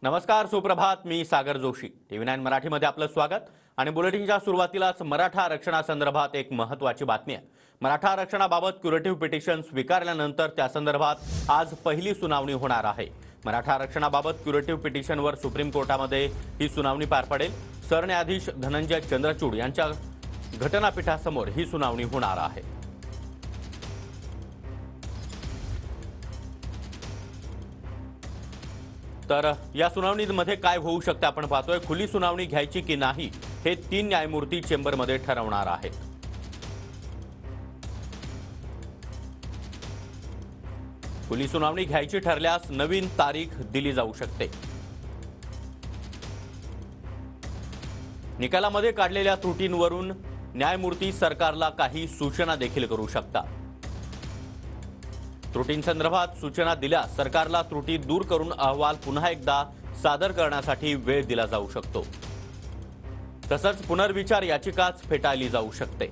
नमस्कार, सुप्रभात. मी सागर जोशी. TV9 मराठीमध्ये आपलं स्वागत. आणि बुलेटिनच्या सुरुवातीलाच मराठा आरक्षणासंदर्भात एक महत्त्वाची बातमी आहे. मराठा आरक्षणाबाबत क्युरेटिव्ह पिटिशन स्वीकारल्यानंतर त्या संदर्भात आज पहिली सुनावणी होणार आहे. मराठा आरक्षणाबाबत क्युरेटिव्ह पिटिशनवर सुप्रीम कोर्टामध्ये ही सुनावणी पार पडेल. सरन्यायाधीश धनंजय चंद्रचूड यांच्या घटनापीठासमोर ही सुनावणी होणार आहे. तर या सुनावणीमध्ये काय होऊ शकते आपण पाहतोय. खुली सुनावणी घ्यायची की नाही हे 3 न्यायमूर्ती चेंबरमध्ये ठरवणार आहेत. खुली सुनावणी घ्यायची ठरल्यास नवीन तारीख दिली जाऊ शकते. निकालामध्ये काढलेल्या त्रुटींवरून न्यायमूर्ती सरकारला काही सूचना देखील करू शकतात. त्रुटींसंदर्भात सूचना दिल्यास सरकारला त्रुटी दूर करून अहवाल पुन्हा एकदा सादर करण्यासाठी वेळ दिला जाऊ शकतो. तसंच पुनर्विचार याचिकाच फेटाळली जाऊ शकते.